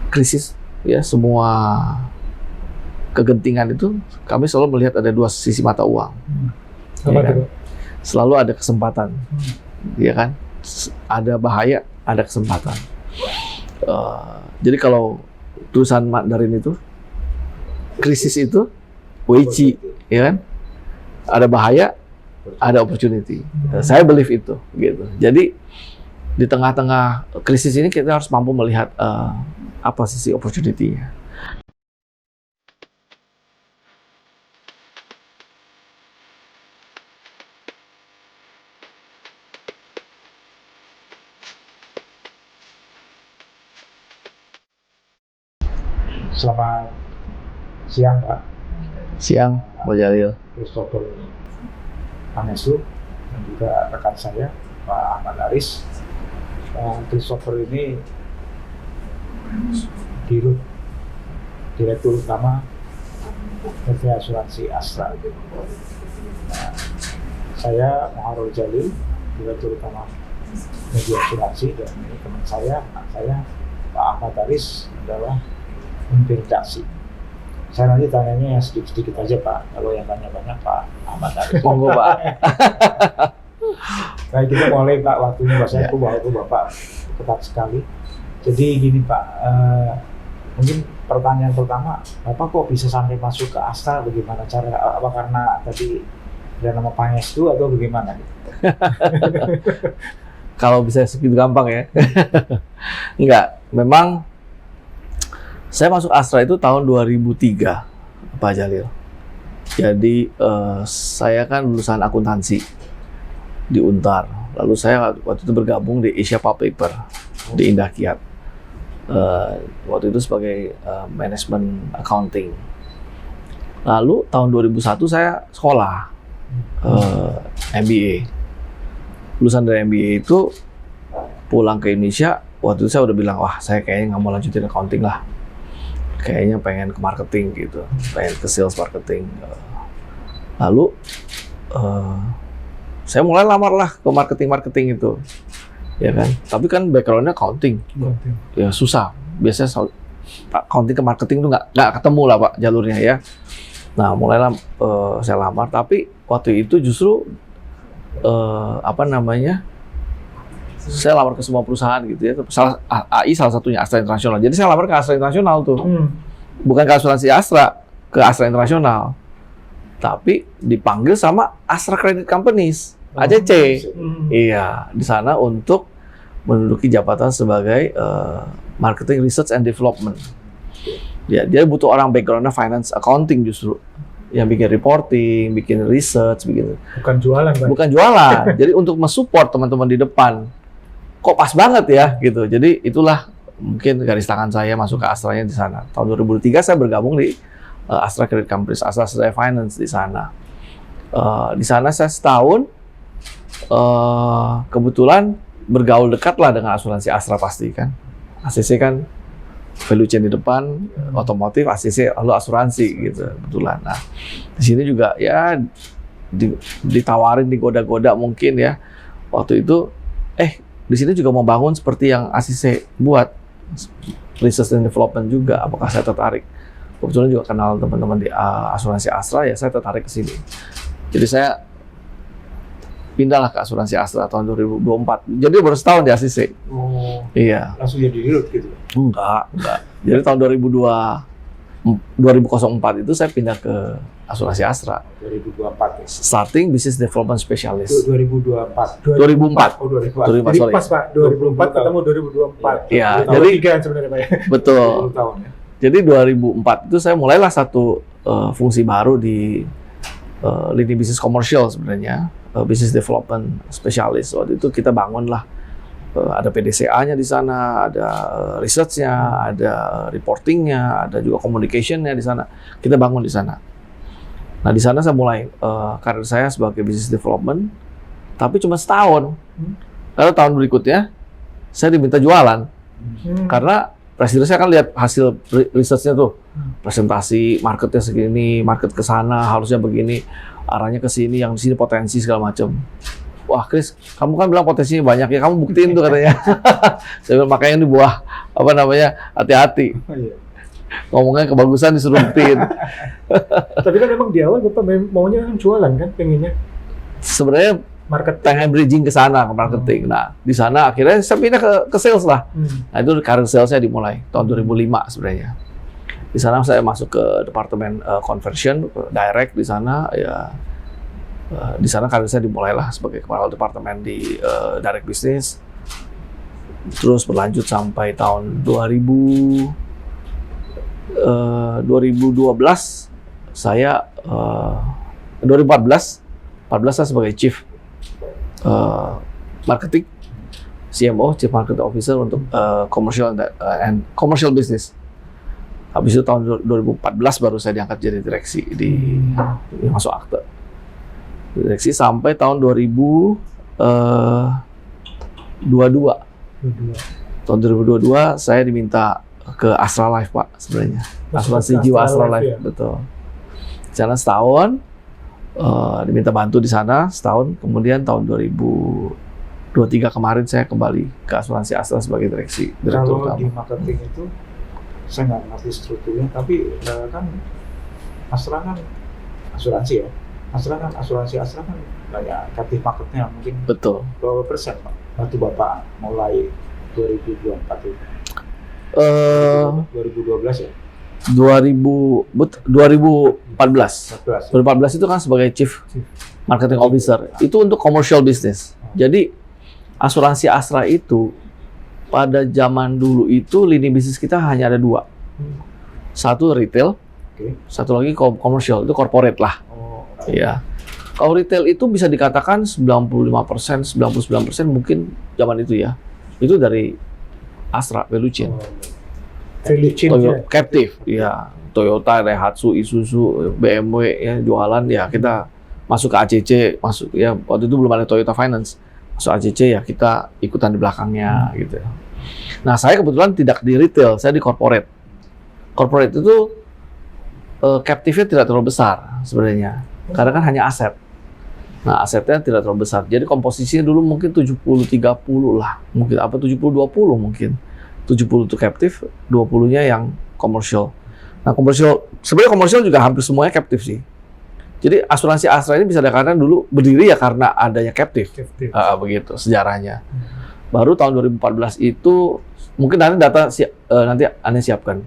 krisis, ya semua kegentingan itu kami selalu melihat ada dua sisi mata uang. Apa Ya kan? itu? Selalu ada kesempatan, ya kan? Ada bahaya, ada kesempatan. Jadi kalau tulisan Mandarin itu, krisis itu, Weiqi, ya kan? Ada bahaya, ada opportunity. Saya believe itu, gitu. Jadi di tengah-tengah krisis ini kita harus mampu melihat apa sisi opportunity-nya. Selamat siang, Pak. Siang, Pak Jalil. Christopher Panesu dan juga rekan saya, Pak Ahmad Aris. Christopher ini Direktur Utama PT Asuransi Astra. Nah, saya Muharrol Jalil, Direktur Utama Media Asuransi, dan ini teman saya, Pak Ahmad Aris adalah pemimpin redaksi. Saya nanti tanyanya yang sedikit-sedikit aja, Pak. Kalau yang tanya banyak, Pak Ahmad Aris. Monggo, Pak. Nah, kita mulai, Pak, waktunya bahasa aku Bapak ketat sekali. Jadi gini, Pak, mungkin pertanyaan pertama, Bapak kok bisa sampai masuk ke Astra? Bagaimana cara? Apa karena tadi ada nama Pangestu atau bagaimana? Kalau bisa segitu gampang ya. Enggak, memang saya masuk Astra itu tahun 2003, Pak Jalil. Jadi saya kan lulusan akuntansi di Untar. Lalu saya waktu itu bergabung di Asia Pulp Paper di Indah Kiat. Waktu itu sebagai manajemen accounting. Lalu tahun 2001 saya sekolah MBA. Lulusan dari MBA itu pulang ke Indonesia. Waktu itu saya udah bilang, wah saya kayaknya nggak mau lanjutin accounting lah. Kayaknya pengen ke marketing gitu, pengen ke sales marketing. Lalu saya mulai lamar lah ke marketing itu, ya kan. Tapi kan backgroundnya accounting, ya susah. Biasanya accounting ke marketing tuh nggak ketemu lah, Pak, jalurnya ya. Nah mulailah saya lamar, tapi waktu itu justru saya lamar ke semua perusahaan gitu ya. AI salah satunya, Astra International. Jadi saya lamar ke Astra International tuh. Bukan ke asuransi Astra, ke Astra International. Tapi dipanggil sama Astra Credit Companies, ACC. Iya, di sana untuk menduduki jabatan sebagai Marketing Research and Development. Ya, dia butuh orang background-nya finance accounting justru. Yang bikin reporting, bikin research, Bukan jualan, Pak. Bukan jualan. Jadi untuk mensupport teman-teman di depan. Kok pas banget ya gitu. Jadi itulah mungkin garis tangan saya masuk ke Astranya di sana. Tahun 2003 saya bergabung di Astra Credit Companies, Astra Finance di sana. Di sana saya setahun, kebetulan bergaul dekat lah dengan asuransi Astra pasti kan. ACC kan value chain di depan, otomotif, ACC lalu asuransi gitu kebetulan. Nah di sini juga ya ditawarin, digoda-goda mungkin ya waktu itu. Di sini juga mau bangun seperti yang ACC buat, research and development juga. Apakah saya tertarik? Kebetulan juga kenal teman-teman di asuransi Astra, ya saya tertarik ke sini. Jadi saya pindahlah ke asuransi Astra tahun 2024. Jadi baru setahun di ACC. Iya. Langsung jadi dirut gitu? Enggak. Jadi tahun 2004 itu saya pindah ke asuransi Astra. 2024 ya? Starting Business Development Specialist. 2024. 2004. Oh, 2004. Jadi sorry. pas, Pak, 2004 ketemu 2024. Iya, jadi 3 sebenarnya, Pak. Betul. 20 tahun ya. Jadi 2004 itu saya mulailah satu fungsi baru di lini bisnis komersial sebenarnya, Business Development Specialist. Waktu itu kita bangunlah ada PDCA-nya di sana, ada research-nya, ada reporting-nya, ada juga communication-nya di sana. Kita bangun di sana. Nah, di sana saya mulai karir saya sebagai business development, tapi cuma setahun. Lalu tahun berikutnya saya diminta jualan, karena presiden saya kan lihat hasil research-nya tuh, presentasi marketnya segini, market ke sana harusnya begini, arahnya ke sini, yang di sini potensi segala macam. wah Chris, kamu kan bilang potensinya banyak ya, kamu buktiin tuh katanya. Saya bilang makanya ini buah apa namanya, hati-hati. Iya. Ngomongnya kebagusan disuruh buktiin. Tapi kan memang di awal Bapak maunya kan jualan kan, pengennya Sebenarnya marketing. pengen bridging ke sana, ke marketing. Nah, di sana akhirnya saya pindah ke sales lah. Nah, itu karir salesnya dimulai tahun 2005 sebenarnya. Di sana saya masuk ke departemen conversion, direct di sana ya. Di sana karir saya dimulai lah sebagai kepala departemen di direct business. Terus berlanjut sampai tahun 2012 saya 2014 saya sebagai chief marketing, CMO, Chief Marketing Officer untuk commercial and commercial business. Habis itu tahun 2014 baru saya diangkat jadi direksi di masuk akte direksi sampai tahun 2022. Tahun 2022 saya diminta ke Astra Life Pak sebenarnya, asuransi jiwa Astra Life, ya? Betul. Di sana setahun, diminta bantu di sana setahun, kemudian tahun 2023 kemarin saya kembali ke asuransi Astra sebagai direktur Kalau utama. di marketing itu saya nggak ngerti strukturnya, tapi kan Astra kan asuransi ya. Astra kan banyak captive marketnya mungkin Betul. berapa persen Pak? Waktu Bapak mulai 2024 itu. 2012 ya? 2014 itu kan sebagai Chief Marketing Officer. Itu untuk commercial business. Jadi asuransi Astra itu pada zaman dulu itu lini bisnis kita hanya ada dua. Satu retail, satu lagi commercial, itu corporate lah. Iya. Kalau retail itu bisa dikatakan 95%, 99% mungkin zaman itu ya. Itu dari Astra value chain. Toyota captive, ya. Toyota, Daihatsu, Isuzu, BMW ya jualan ya kita masuk ke ACC, masuk ya waktu itu belum ada Toyota Finance. Masuk ACC ya kita ikutan di belakangnya gitu. Nah, saya kebetulan tidak di retail, saya di corporate. Corporate itu captive-nya tidak terlalu besar sebenarnya. Karena kan hanya aset. Nah, asetnya tidak terlalu besar. Jadi komposisinya dulu mungkin 70-30 lah. Mungkin apa 70-20 mungkin. 70 itu captive, 20-nya yang commercial. Nah, sebenarnya komersial juga hampir semuanya captive sih. Jadi asuransi Astra ini bisa dikatakan dulu berdiri ya karena adanya captive. Begitu sejarahnya. Baru tahun 2014 itu mungkin nanti data nanti Anda siapkan.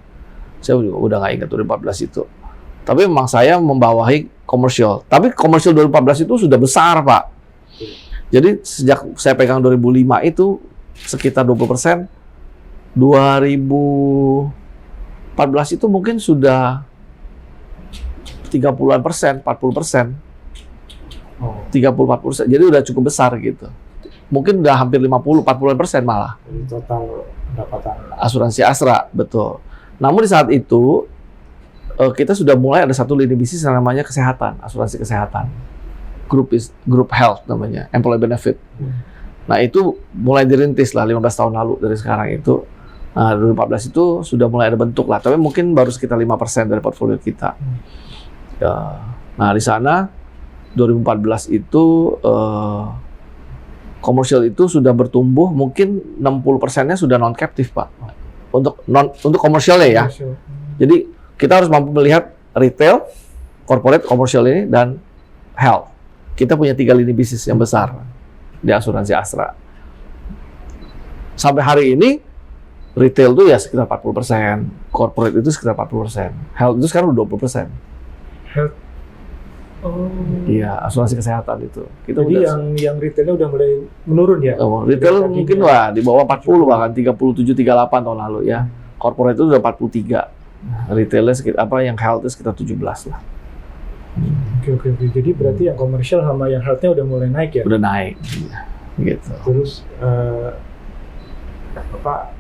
Saya juga udah nggak ingat 2014 itu. Tapi memang saya membawahi komersial. Tapi komersial 2014 itu sudah besar, Pak. Jadi sejak saya pegang 2005 itu sekitar 20%. 2014 itu mungkin sudah 30-an persen, 40%. 30-40%. Jadi udah cukup besar gitu. Mungkin udah hampir 50-40% malah. Jadi total pendapatan asuransi Astra, betul. Namun di saat itu kita sudah mulai ada satu lini bisnis yang namanya kesehatan, asuransi kesehatan. Group health namanya, employee benefit. Nah, itu mulai dirintis lah 15 tahun lalu dari sekarang itu. Nah, 2014 itu sudah mulai ada bentuk lah, tapi mungkin baru sekitar 5% dari portfolio kita. Nah, di sana 2014 itu komersial itu sudah bertumbuh, mungkin 60%-nya sudah non captive, Pak. Untuk komersialnya ya. Jadi kita harus mampu melihat retail, corporate, komersial ini dan health. Kita punya 3 lini bisnis yang besar di asuransi Astra. Sampai hari ini retail itu ya sekitar 40%, corporate itu sekitar 40%, health itu sekarang udah 20%. Health. Iya, asuransi kesehatan itu. Kita jadi udah, yang retailnya udah mulai menurun ya? Retail mungkin wah di bawah 40 bahkan 37-38 tahun lalu ya. Corporate itu udah 43. Retailnya sekitar yang health itu sekitar 17 lah. Oke. Jadi berarti yang komersial sama yang health-nya udah mulai naik ya? Udah naik. Gitu. Terus Bapak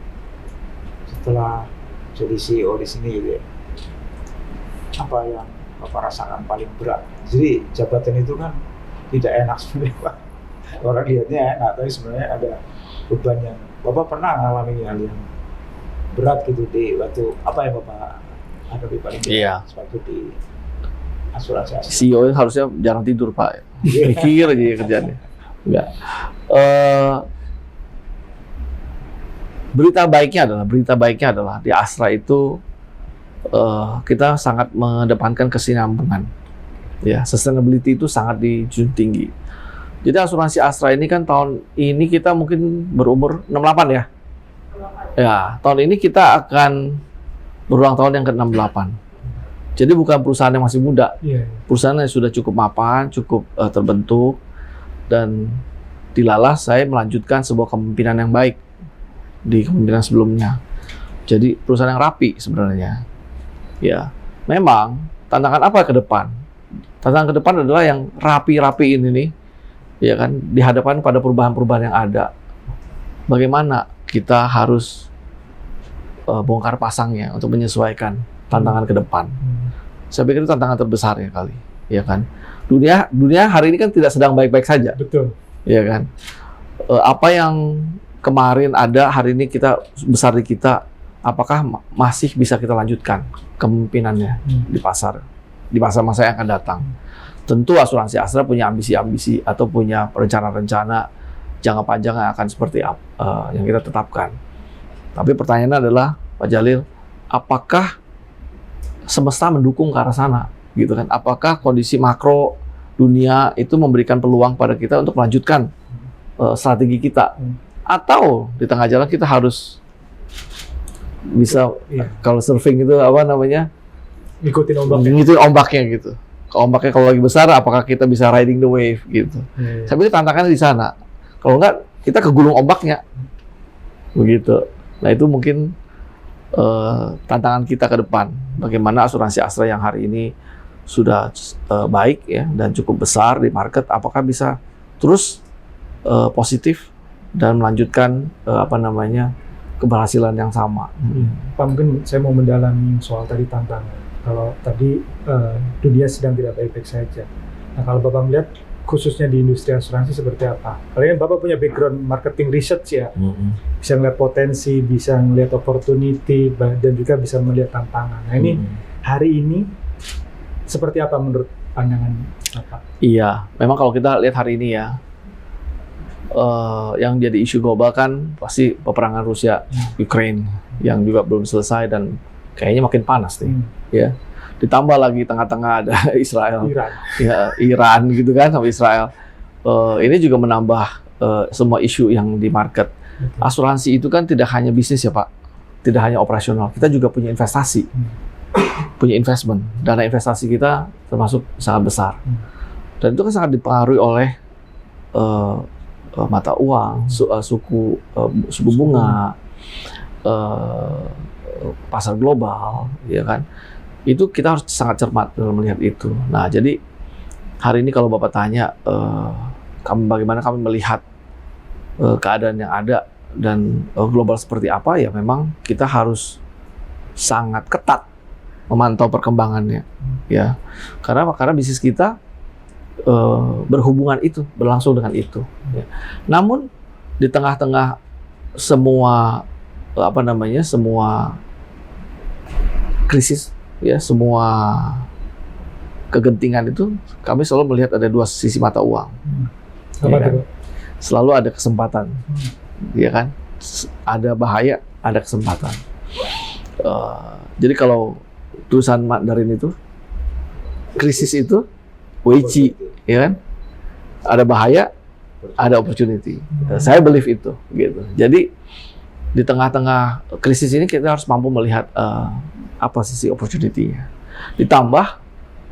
setelah jadi CEO di sini gitu ya, apa yang Bapak rasakan paling berat? Jadi jabatan itu kan tidak enak sebenarnya, Pak. Orang lihatnya enak, tapi sebenarnya ada beban yang Bapak pernah mengalami hal yang berat gitu di waktu apa yang Bapak hadapi paling berat sebagai di asuransi Astra? CEO harusnya jarang tidur, Pak. Mikir aja kerjaannya. Enggak. Berita baiknya adalah di Astra itu kita sangat mengedepankan kesinambungan. Ya, sustainability itu sangat dijunjung tinggi. Jadi asuransi Astra ini kan tahun ini kita mungkin berumur 68 ya. Ya, tahun ini kita akan berulang tahun yang ke-68. Jadi bukan perusahaan yang masih muda. Perusahaan yang sudah cukup mapan, cukup terbentuk, dan dilalah saya melanjutkan sebuah kepemimpinan yang baik di kepemimpinan sebelumnya. Jadi perusahaan yang rapi sebenarnya. Ya, memang tantangan apa ke depan? Tantangan ke depan adalah yang rapi-rapi ini nih, ya kan, dihadapkan pada perubahan-perubahan yang ada. Bagaimana kita harus bongkar pasangnya untuk menyesuaikan tantangan ke depan. Saya pikir itu tantangan terbesar ya kali, ya kan. Dunia hari ini kan tidak sedang baik-baik saja. Betul. Ya kan. Apa yang kemarin ada, hari ini kita besar di kita, apakah masih bisa kita lanjutkan kepemimpinannya di masa-masa yang akan datang. Tentu asuransi Astra punya ambisi-ambisi atau punya rencana-rencana jangka panjang yang akan seperti apa yang kita tetapkan. Tapi pertanyaannya adalah, Pak Jalil, apakah semesta mendukung ke arah sana, gitu kan? Apakah kondisi makro dunia itu memberikan peluang pada kita untuk melanjutkan strategi kita, atau di tengah jalan kita harus bisa kalau surfing itu apa namanya, ngikutin ombaknya gitu. Ombaknya kalau lagi besar, apakah kita bisa riding the wave gitu? Saya pikir tantangannya di sana. Kalau enggak, kita kegulung ombaknya, begitu. Nah itu mungkin tantangan kita ke depan. Bagaimana asuransi Astra yang hari ini sudah baik ya dan cukup besar di market, apakah bisa terus positif dan melanjutkan keberhasilan yang sama. Pak, mungkin saya mau mendalami soal tadi tantangan. Kalau tadi dunia sedang tidak baik-baik saja. Nah kalau Bapak melihat khususnya di industri asuransi seperti apa? Kalian Bapak punya background marketing research ya, bisa melihat potensi, bisa melihat opportunity, dan juga bisa melihat tantangan. Nah ini hari ini seperti apa menurut pandangan Bapak? Iya, memang kalau kita lihat hari ini ya, yang jadi isu global kan pasti peperangan Rusia Ukraine yang juga belum selesai dan kayaknya makin panas nih, ya. Ditambah lagi tengah-tengah ada Israel, Iran gitu kan, sama Israel. Ini juga menambah semua isu yang di market. Asuransi itu kan tidak hanya bisnis ya Pak, tidak hanya operasional. Kita juga punya investasi, punya investment. Dana investasi kita termasuk sangat besar. Dan itu kan sangat dipengaruhi oleh mata uang, suku bunga, pasar global, ya kan. Itu kita harus sangat cermat dalam melihat itu. Nah, jadi hari ini kalau Bapak tanya bagaimana kami melihat keadaan yang ada dan global seperti apa, ya memang kita harus sangat ketat memantau perkembangannya, ya. Karena bisnis kita berhubungan itu, berlangsung dengan itu. Ya. Namun di tengah-tengah semua semua krisis, ya, semua kegentingan itu, kami selalu melihat ada dua sisi mata uang. Ya kan? Selalu ada kesempatan, ya kan? Ada bahaya, ada kesempatan. Jadi kalau tulisan Mandarin itu, krisis itu, Weiqi, ya kan? Ada bahaya, ada opportunity. Saya believe itu, gitu. Jadi di tengah-tengah krisis ini kita harus mampu melihat apa sisi opportunity-nya. Ditambah,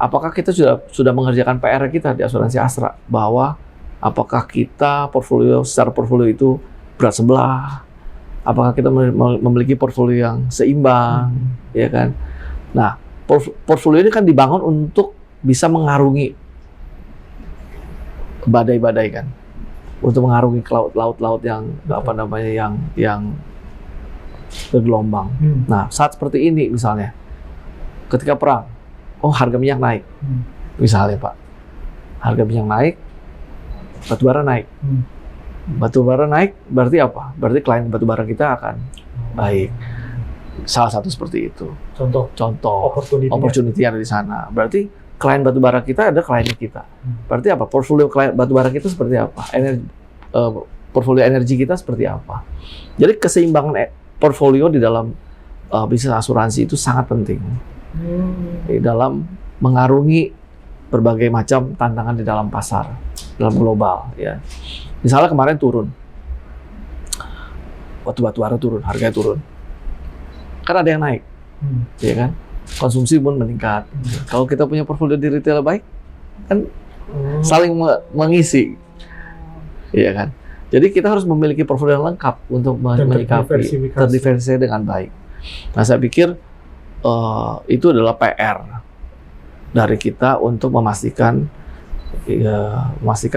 apakah kita sudah mengerjakan PR kita di asuransi Astra, bahwa apakah kita secara portfolio itu berat sebelah, apakah kita memiliki portfolio yang seimbang, ya kan? Nah, portfolio ini kan dibangun untuk bisa mengarungi badai-badai kan, untuk mengarungi laut-laut yang yang bergelombang. Nah, saat seperti ini misalnya, ketika perang, harga minyak naik, misalnya Pak, harga minyak naik, batubara naik. Batubara naik berarti apa? Berarti klien batubara kita akan baik. Salah satu seperti itu. Contoh opportunity yang ada di sana. Berarti klien batubara kita ada kliennya kita. Berarti apa? Portfolio klien batubara kita seperti apa? Portfolio energi kita seperti apa? Jadi keseimbangan portfolio di dalam bisnis asuransi itu sangat penting di dalam mengarungi berbagai macam tantangan di dalam pasar, dalam global. Ya, misalnya kemarin turun, batubara turun, harganya turun, kan ada yang naik, ya kan? Konsumsi pun meningkat. Kalau kita punya portfolio di retail baik, kan saling mengisi, ya kan? Jadi kita harus memiliki portfolio yang lengkap untuk menyikapi, terdiversifikasi dengan baik. Nah, saya pikir itu adalah PR dari kita untuk memastikan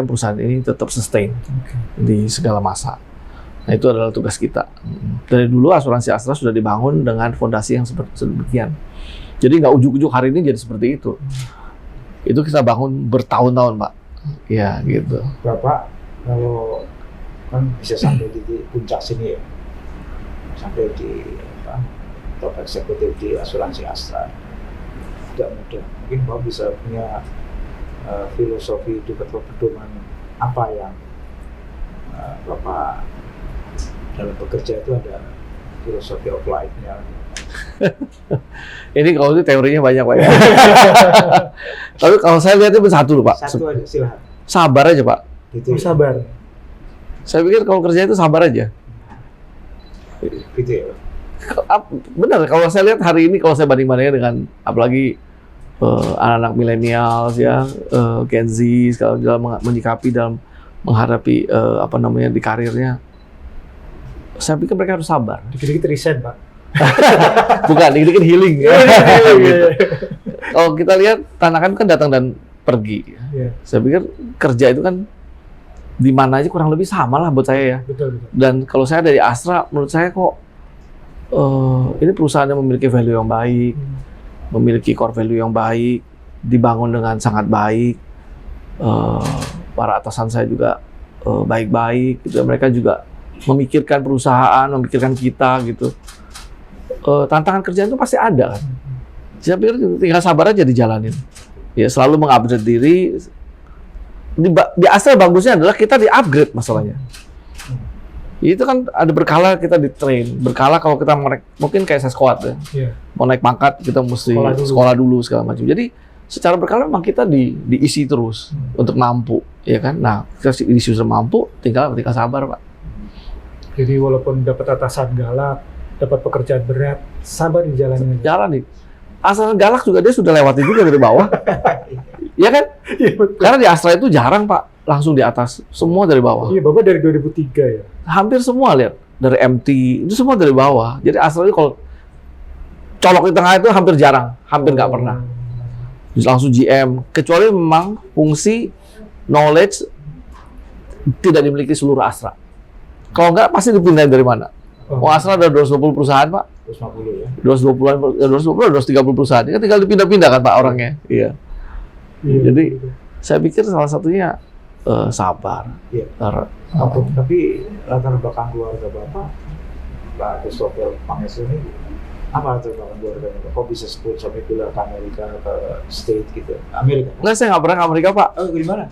perusahaan ini tetap sustain di segala masa. Nah, itu adalah tugas kita. Dari dulu asuransi Astra sudah dibangun dengan fondasi yang sedemikian. Jadi nggak ujuk-ujuk hari ini jadi seperti itu. Itu kita bangun bertahun-tahun, Pak. Ya, gitu. Bapak kalau kan bisa sampai di puncak sini ya, sampai di top eksekutif di asuransi Astra, tidak mudah. Mungkin Bapak bisa punya filosofi hidup atau pedoman apa yang Bapak dalam bekerja itu ada filosofi of life-nya. Ini kalau itu teorinya banyak, Pak. Ya. Tapi kalau saya lihatnya satu loh, Pak. Satu aja, silahkan. Sabar aja, Pak. Gitu. Sabar. Saya pikir kalau kerja itu sabar aja. Gitu ya. Benar, kalau saya lihat hari ini, kalau saya banding-bandingnya dengan apalagi anak-anak milenial, ya, Gen Z, kalau dalam menyikapi dalam menghadapi di karirnya, saya pikir mereka harus sabar. Dikit-dikit resign, Pak. Bukan, dikit-dikit healing. Ya. Gitu. Kalau kita lihat, Tanakan kan datang dan pergi. Yeah. Saya pikir kerja itu kan di mana aja kurang lebih sama lah buat saya ya. Betul. Dan kalau saya dari Astra, menurut saya kok ini perusahaan yang memiliki value yang baik, memiliki core value yang baik, dibangun dengan sangat baik. Para atasan saya juga baik-baik, gitu. Mereka juga memikirkan perusahaan, memikirkan kita, gitu. Tantangan kerjaan itu pasti ada kan. Saya pikir tinggal sabar aja dijalanin. Ya, selalu mengupgrade diri. Di Astra bagusnya adalah kita di-upgrade masalahnya. Itu kan ada berkala kita di-train. Berkala kalau kita mungkin kayak saya squad ya. Yeah. Mau naik pangkat kita mesti sekolah dulu segala macam. Jadi secara berkala memang kita diisi terus untuk mampu, ya kan? Nah, kita diisi mampu, tinggal sabar, Pak. Jadi walaupun dapat atasan galak, dapat pekerjaan berat, sabar di jalannya. Jalan nih. Asal galak juga dia sudah lewatin juga dari bawah. Iya kan? Iya, betul. Karena di Astra itu jarang, Pak, langsung di atas. Semua dari bawah. Iya, Bapak dari 2003 ya? Hampir semua lihat. Dari MT, itu semua dari bawah. Jadi Astra itu kalau colok di tengah itu hampir jarang. Hampir nggak pernah. Langsung GM. Kecuali memang fungsi knowledge tidak dimiliki seluruh Astra. Kalau nggak, pasti dipindahin dari mana? Astra ada 220 perusahaan, Pak. 250 ya. 230 perusahaan. Ini kan tinggal dipindah-pindah kan, Pak, orangnya. Iya. Jadi saya pikir salah satunya sabar. Iya. Tapi latar belakang keluarga Bapak, Pak Christopher Pangestu ini, apa latar belakang keluarganya? Kok bisa sebut sampai pindah ke Amerika, ke state gitu? Amerika? Nggak, saya nggak pernah ke Amerika, Pak. Oh, di mana?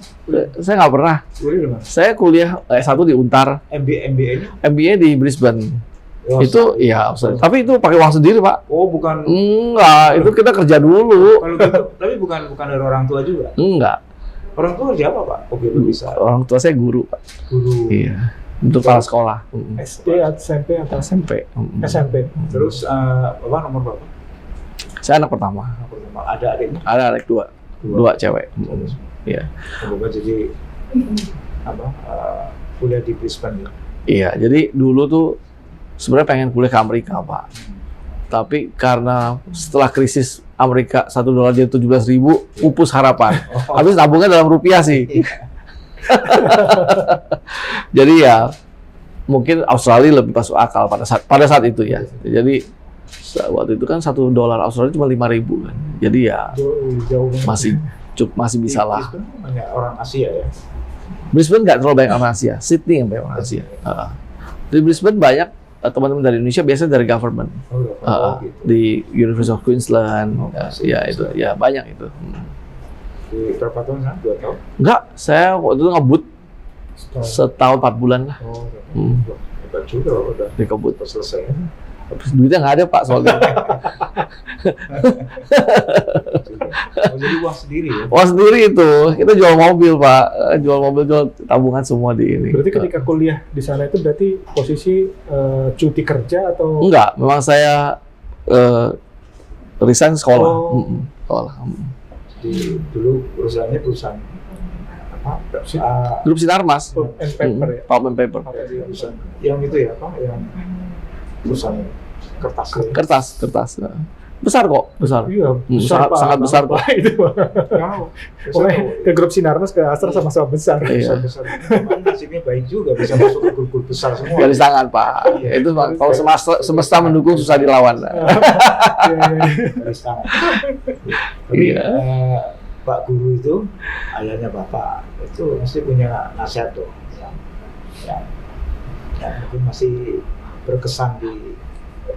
Saya nggak pernah. Kuliah di mana? Saya kuliah S1 di Untar. MBA-nya? MBA di Brisbane. Oh, itu iya, tapi itu pakai uang sendiri, Pak. Oh, bukan. Enggak, itu kita kerja dulu. Kalau gitu, tapi bukan dari orang tua juga. Enggak. Orang tua kerja apa, Pak? Kok gitu bisa? Orang tua saya guru, Pak. Guru. Iya. Untuk kepala sekolah. SD, SMP atau SMP. SMP. Terus Bapak nomor berapa? Saya anak pertama. Ada adiknya? Ada adik dua cewek. Iya. Bapak jadi kuliah di Brisbane ya? Iya, jadi dulu tuh sebenarnya pengen kuliah ke Amerika, Pak. Tapi karena setelah krisis Amerika $1 jadi 17.000, pupus harapan. Habis tabungnya dalam rupiah sih. Jadi ya mungkin Australia lebih masuk akal pada saat itu ya. Jadi waktu itu kan $1 Australia cuma 5.000 kan. Jadi ya masih bisa lah. Brisbane banyak orang Asia ya. Brisbane nggak terlalu banyak orang Asia. Sydney yang banyak orang Asia. Di Brisbane banyak teman-teman dari Indonesia, biasanya dari government. Gitu. Di University of Queensland. Ya itu ya banyak itu. Di berapa tahun kan? 2 tahun? Enggak, saya waktu itu ngebut Setahun. setahun 4 bulan lah. Oh, Hmm. wah, hebat juga udah Dikebut. selesai. Terus duitnya nggak ada Pak soalnya. Oh, jadi uang sendiri ya? Wah sendiri itu, kita jual mobil Pak, jual mobil, jual tabungan semua di ini. Berarti ketika kuliah di sana itu berarti posisi cuti kerja atau Enggak, memang saya resign sekolah. Oh. Sekolah. Jadi dulu perusahaannya perusahaan apa? Grup Sinarmas. pulp and paper ya? Pulp and paper. Perusahaan yang itu ya apa? Yang perusahaan kertas ya? Kertas. Besar kok, besar. Iya, sangat- Pak. sangat besar, Pak. Itu Pak. Tahu. Pokoknya ke grup Sinarmas ke Astra sama-sama besar. Iya. Besar. Cuman nasibnya baik juga bisa masuk ke grup besar semua. Garis tangan Pak. Iya. Itu Pak, kalau semesta mendukung susah dilawan. Garis tangan. Tapi Iya. Pak Guru itu ayahnya Bapak itu mesti punya nasihat tuh yang mungkin masih berkesan di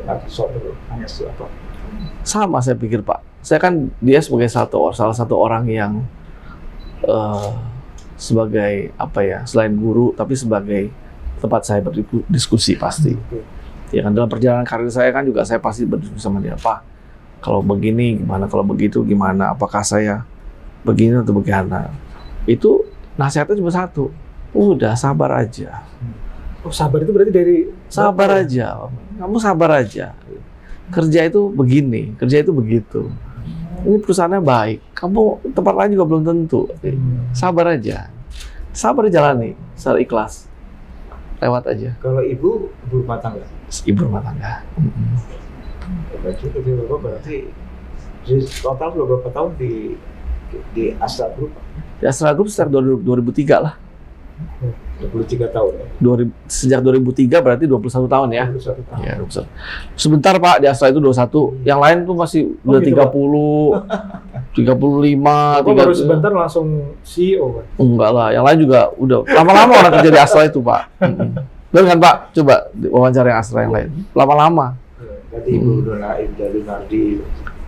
Microsoft itu. Hanya apa? Sama saya pikir Pak. Saya kan dia sebagai salah satu orang yang sebagai apa ya, selain guru tapi sebagai tempat saya berdiskusi pasti. Ya kan dalam perjalanan karir saya kan juga saya pasti berdiskusi sama dia, Pak. Kalau begini gimana, kalau begitu gimana, apakah saya begini atau bagaimana. Itu nasihatnya cuma satu. Udah sabar aja. Oh, sabar itu berarti dari Sabar aja. Kamu sabar aja. Kerja itu begini, kerja itu begitu. Ini perusahaannya baik. Kamu tempat lain juga belum tentu. Sabar aja. Sabar jalani secara ikhlas. Lewat aja. Kalau ibu rumah tangga, Ibu rumah tangga. berarti itu Bapak berarti total berapa tahun di Astra Group? Di Astra Group sekitar 2003 lah. 23 tahun ya. Sejak 2003 berarti 21 tahun ya. 21 tahun. Ya, 21. Sebentar Pak, di Astra itu 21. Yang lain tuh masih udah gitu, 30, 35, Bapak baru sebentar langsung CEO kan? Enggak lah, yang lain juga udah lama-lama orang kerja di Astra itu Pak. Benar kan Pak? Coba wawancara yang Astra yang lain. Lama-lama. Tadi Ibu Dona Ida Lunardi.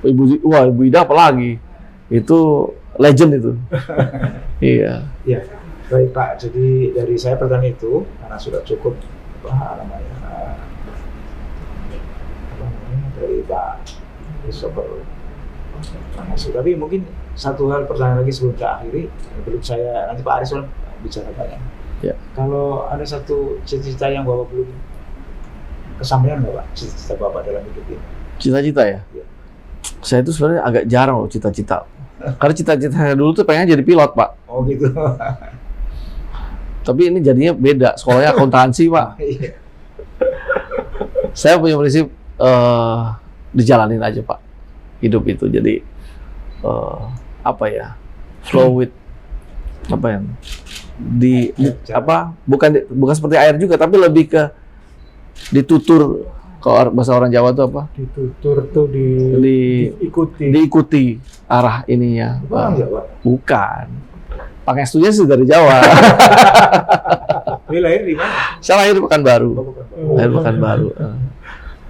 Ibu Ida apalagi? Itu legend itu. Iya. Ya, baik Pak. Jadi dari saya pertanyaan itu karena sudah cukup apa namanya dari Pak Christopher. Tapi mungkin satu hal pertanyaan lagi sebelum kita akhiri, belum saya nanti Pak Aris bicara banyak. Ya. Kalau ada satu cita-cita yang Bapak belum kesampaian nggak Pak? Cita-cita Bapak dalam hidup ini? Cita-cita ya? Iya. Saya itu sebenarnya agak jarang loh cita-cita. Karena cita-cita saya dulu tuh pengen jadi pilot Pak. Oh gitu. Tapi ini jadinya beda. Sekolahnya akuntansi Pak. Iya. Saya punya prinsip dijalanin aja Pak. Hidup itu jadi apa ya? Flow with apa yang bukan seperti air juga tapi lebih ke ditutur, kalau bahasa orang Jawa itu apa? Ditutur tuh diikuti. Diikuti arah ininya. Orang Jawa. Bukan. Pangestunya sih dari Jawa. Ini lahir di mana? Saya lahir di Pekanbaru. Lahir di Pekanbaru.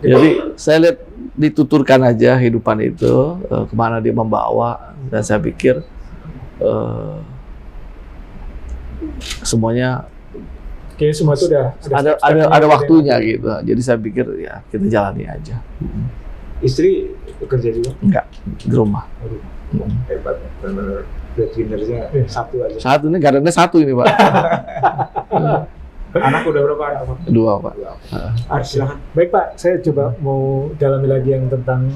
Jadi saya lihat dituturkan aja kehidupan itu kemana dia membawa, dan saya pikir semuanya Kayaknya semua itu udah ada waktunya gitu. Jadi saya pikir ya kita jalani aja. Istri bekerja juga? Enggak, di rumah. Hebat, benar-benar breadwinner-nya satu aja. Satu ini gardennya satu ini Pak. Anak udah berapa anak Pak? Dua Pak. Aris silakan. Baik Pak, saya coba mau dalami lagi yang tentang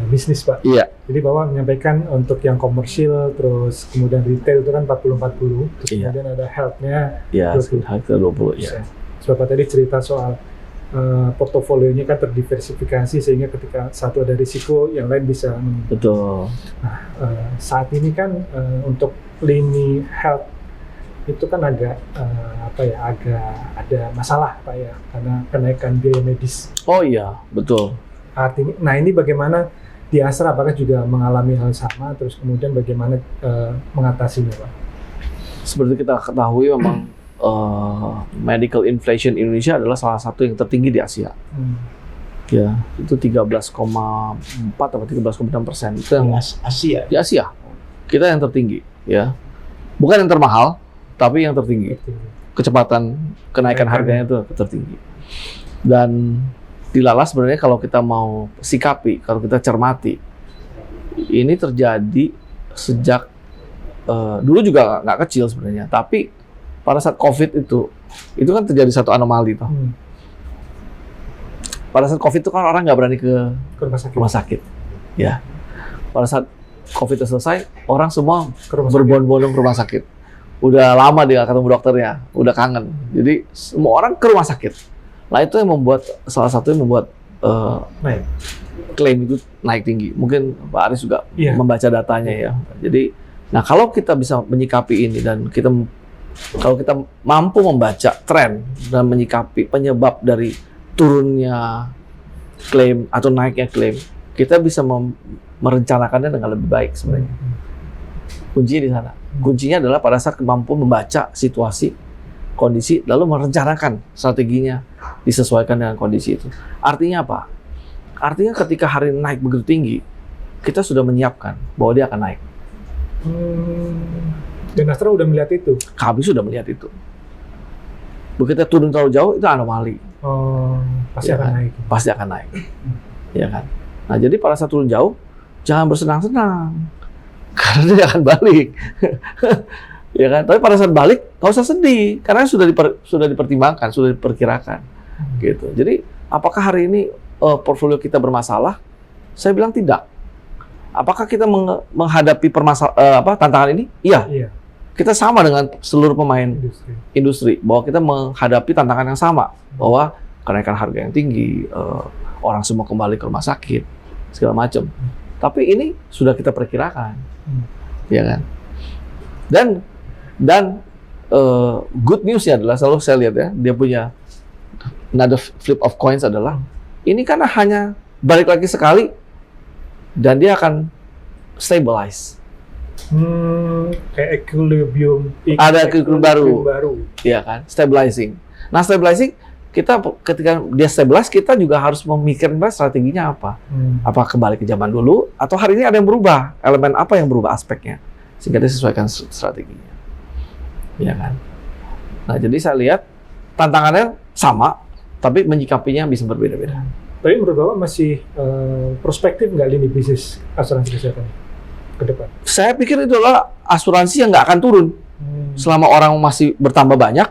bisnis Pak. Iya. Jadi Bapak menyampaikan untuk yang komersil, terus kemudian retail itu kan 40-40, terus Iya. kemudian ada health-nya. Ya, 20. sekitar 20 ya. Sebab tadi cerita soal portofolionya kan terdiversifikasi sehingga ketika satu ada risiko, yang lain bisa Betul. saat ini kan untuk lini health itu kan agak agak ada masalah Pak ya, karena kenaikan biaya medis. Oh iya, betul. Artinya, nah ini bagaimana di Astra, apakah juga mengalami hal sama, terus kemudian bagaimana mengatasinya Pak? Seperti kita ketahui memang medical inflation Indonesia adalah salah satu yang tertinggi di Asia. Ya, itu 13,4 atau 13,6%. Itu yang Asia. di Asia. kita yang tertinggi, ya. Bukan yang termahal, tapi yang tertinggi. Kecepatan kenaikan harganya itu tertinggi. Dan dilala sebenarnya kalau kita mau sikapi, kalau kita cermati, ini terjadi sejak dulu juga nggak kecil sebenarnya, tapi pada saat COVID itu kan terjadi satu anomali toh. Pada saat COVID itu kan orang nggak berani ke rumah sakit, ya. Pada saat COVID itu selesai, orang semua berbondong-bondong ke rumah sakit. Udah lama dia nggak ketemu dokternya, udah kangen. Jadi semua orang ke rumah sakit. Nah itu yang membuat, salah satu yang membuat klaim itu naik tinggi. Mungkin Pak Aris juga membaca datanya ya. Jadi, nah kalau kita bisa menyikapi ini dan kalau kita mampu membaca tren dan menyikapi penyebab dari turunnya klaim atau naiknya klaim, kita bisa merencanakannya dengan lebih baik sebenarnya. Kuncinya di sana. Kuncinya adalah pada saat mampu membaca situasi, kondisi, lalu merencanakan strateginya disesuaikan dengan kondisi itu. Artinya apa? Artinya ketika hari naik begitu tinggi, kita sudah menyiapkan bahwa dia akan naik. Dan Astra udah melihat itu? Kami sudah melihat itu. Begitu turun terlalu jauh, itu anomali. Pasti ya akan kan? naik. Pasti akan naik. Ya kan? Nah, jadi pada saat turun jauh, jangan bersenang-senang. Karena dia akan balik. Ya kan? Tapi pada saat balik, nggak usah sedih. Karena sudah dipertimbangkan, sudah diperkirakan. Gitu. Jadi, apakah hari ini portfolio kita bermasalah? Saya bilang tidak. Apakah kita menghadapi tantangan ini? Iya. Kita sama dengan seluruh pemain industri. Bahwa kita menghadapi tantangan yang sama. Bahwa kenaikan harga yang tinggi, orang semua kembali ke rumah sakit, segala macam. Tapi ini sudah kita perkirakan. Ya kan? Dan good news-nya adalah, selalu saya lihat ya, dia punya another flip of coins adalah, ini kan hanya balik lagi sekali, dan dia akan stabilize. Kayak equilibrium. Ada equilibrium baru. Iya kan? Stabilizing. Nah, stabilizing, kita ketika dia stabilize, kita juga harus memikirkan strateginya apa. Apa kembali ke zaman dulu, atau hari ini ada yang berubah? Elemen apa yang berubah aspeknya? Sehingga dia sesuaikan strateginya. Iya kan? Nah, jadi saya lihat tantangannya sama, tapi menyikapinya bisa berbeda-beda. Tapi menurut Bapak masih prospektif nggak lini bisnis asuransi kesehatan ke depan? Saya pikir itu adalah asuransi yang nggak akan turun. Selama orang masih bertambah banyak,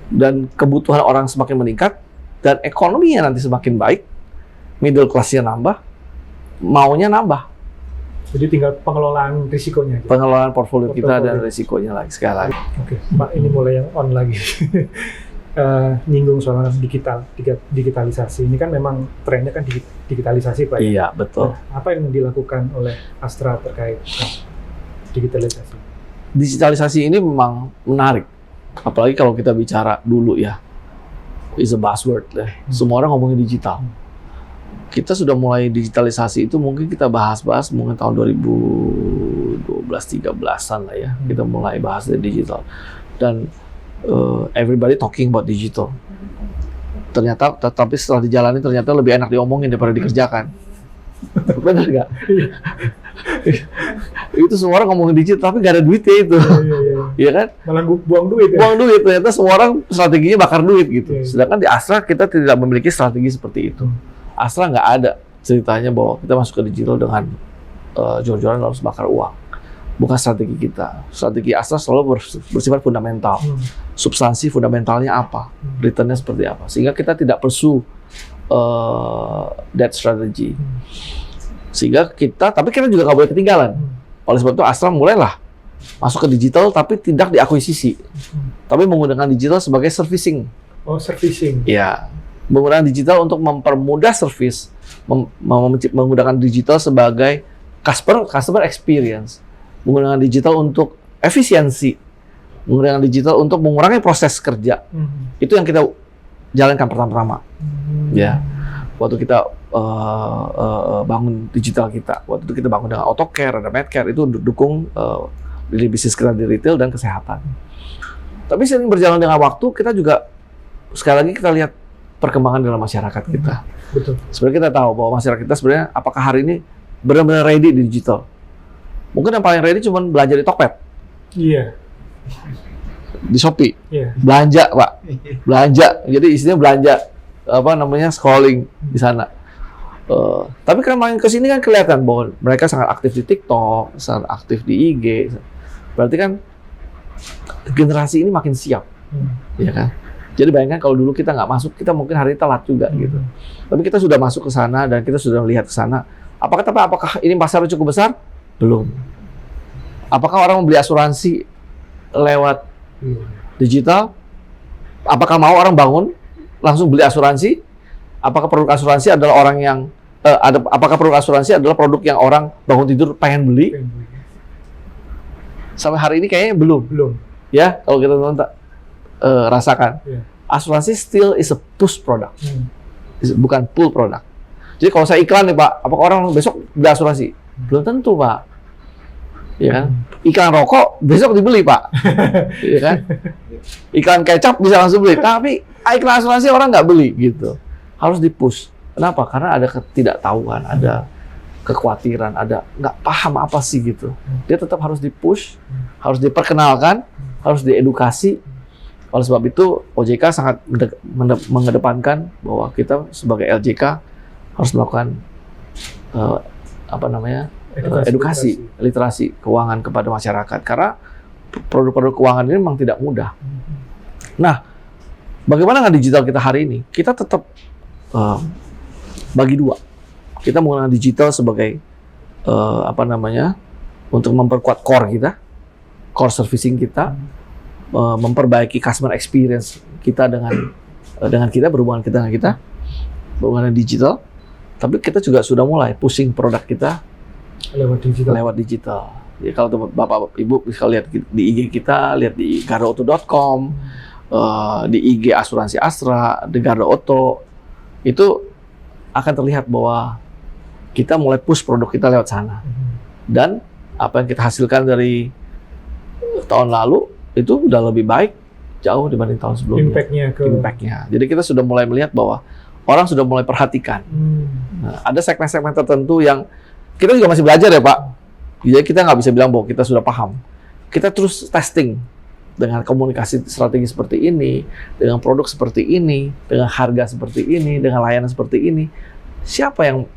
dan kebutuhan orang semakin meningkat, dan ekonominya nanti semakin baik, middle class-nya nambah, maunya nambah. Jadi tinggal pengelolaan risikonya. Pengelolaan portfolio kita dan risikonya lagi sekali lagi. Oke, Pak, ini mulai yang on lagi. Nyinggung soal digitalisasi. Ini kan memang trennya kan digitalisasi, Pak. Iya, betul. Nah, apa yang dilakukan oleh Astra terkait digitalisasi? Digitalisasi ini memang menarik. Apalagi kalau kita bicara dulu ya. Is a buzzword ya. Semua orang ngomongin digital. Kita sudah mulai digitalisasi itu mungkin kita bahas-bahas mungkin tahun 2012-13an lah ya. Kita mulai bahas dari digital. Dan everybody talking about digital. Ternyata, tapi setelah dijalani ternyata lebih enak diomongin daripada dikerjakan. Benar nggak? Itu semua orang ngomongin digital tapi nggak ada duitnya itu. Iya kan? Malah buang duit ya? Buang duit, ternyata semua orang strateginya bakar duit gitu. Sedangkan di Astra kita tidak memiliki strategi seperti itu. Astra nggak ada ceritanya bahwa kita masuk ke digital dengan jor-joran harus bakar uang. Bukan strategi kita. Strategi Astra selalu bersifat fundamental. Substansi fundamentalnya apa? Returnnya seperti apa? Sehingga kita tidak pursue that strategy. Sehingga tapi kita juga nggak boleh ketinggalan. Oleh sebab itu Astra mulailah masuk ke digital tapi tidak diakuisisi. Tapi menggunakan digital sebagai servicing. Oh, servicing. Ya. Menggunakan digital untuk mempermudah service, menggunakan digital sebagai customer experience, menggunakan digital untuk efisiensi, menggunakan digital untuk mengurangi proses kerja. Itu yang kita jalankan pertama-tama. Ya, waktu kita bangun digital kita, waktu itu kita bangun dengan AutoCare, ada Medcare, itu dukung di bisnis kita di retail dan kesehatan. Tapi sering berjalan dengan waktu, kita juga sekali lagi kita lihat perkembangan dalam masyarakat kita. Betul. Sebenarnya kita tahu bahwa masyarakat kita sebenarnya apakah hari ini benar-benar ready di digital. Mungkin yang paling ready cuma belanja di Tokped, Iya, di Shopee. iya. Belanja, Pak. Belanja. Jadi isinya belanja scrolling di sana. Tapi kan makin ke sini kan kelihatan bahwa mereka sangat aktif di TikTok, sangat aktif di IG. Berarti kan generasi ini makin siap, ya kan? Jadi bayangkan kalau dulu kita nggak masuk, kita mungkin hari ini telat juga gitu. Tapi kita sudah masuk ke sana dan kita sudah melihat ke sana. Apakah ini pasarnya cukup besar? Belum. Apakah orang membeli asuransi lewat digital? Apakah mau orang bangun langsung beli asuransi? Apakah produk asuransi adalah orang yang apakah produk asuransi adalah produk yang orang bangun tidur pengen beli? Sampai hari ini kayaknya belum. Ya, kalau kita rasakan. Iya. Asuransi still is a push product. Bukan pull product. Jadi kalau saya iklan nih Pak, apakah orang besok beli asuransi? Belum tentu Pak. Ya kan? Iklan rokok besok dibeli Pak. Ya kan? Iklan kecap bisa langsung beli. Tapi iklan asuransi orang nggak beli gitu. Harus di-push. Kenapa? Karena ada ketidaktahuan, ada kekhawatiran, ada nggak paham apa sih gitu. Dia tetap harus di-push, harus diperkenalkan, harus diedukasi. Oleh sebab itu, OJK sangat mengedepankan bahwa kita sebagai LJK harus melakukan edukasi, literasi keuangan kepada masyarakat. Karena produk-produk keuangan ini memang tidak mudah. Nah, bagaimana dengan digital kita hari ini? Kita tetap bagi dua. Kita menggunakan digital sebagai untuk memperkuat core kita, core servicing kita, memperbaiki customer experience kita dengan kita, berhubungan kita dengan kita, berhubungan dengan digital. Tapi kita juga sudah mulai pushing produk kita lewat digital. Jadi kalau Bapak Ibu bisa lihat di IG kita, lihat di gardaauto.com, di IG Asuransi Astra, di Garda Auto, itu akan terlihat bahwa kita mulai push produk kita lewat sana. Dan apa yang kita hasilkan dari tahun lalu itu udah lebih baik jauh dibanding tahun sebelumnya. Impact-nya. Jadi kita sudah mulai melihat bahwa orang sudah mulai perhatikan. Nah, ada segmen-segmen tertentu yang kita juga masih belajar ya Pak. Jadi kita nggak bisa bilang bahwa kita sudah paham. Kita terus testing dengan komunikasi strategi seperti ini, dengan produk seperti ini, dengan harga seperti ini, dengan layanan seperti ini. Siapa yang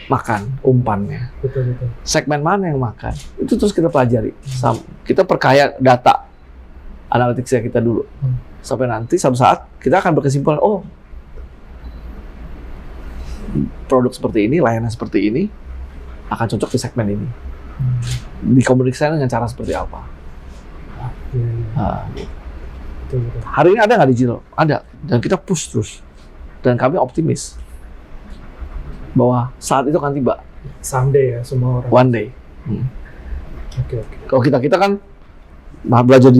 makan umpannya? Betul. Segmen mana yang makan? Itu terus kita pelajari. Kita perkaya data analitiknya kita dulu. Sampai nanti suatu saat kita akan berkesimpulan, oh produk seperti ini, layanan seperti ini akan cocok di segmen ini. Dikomunikasikan dengan cara seperti apa? Betul. Hari ini ada nggak digital? Ada. Dan kita push terus. Dan kami optimis bahwa saat itu akan tiba. Someday ya semua orang. One day. Oke. Kalau kita kan belajar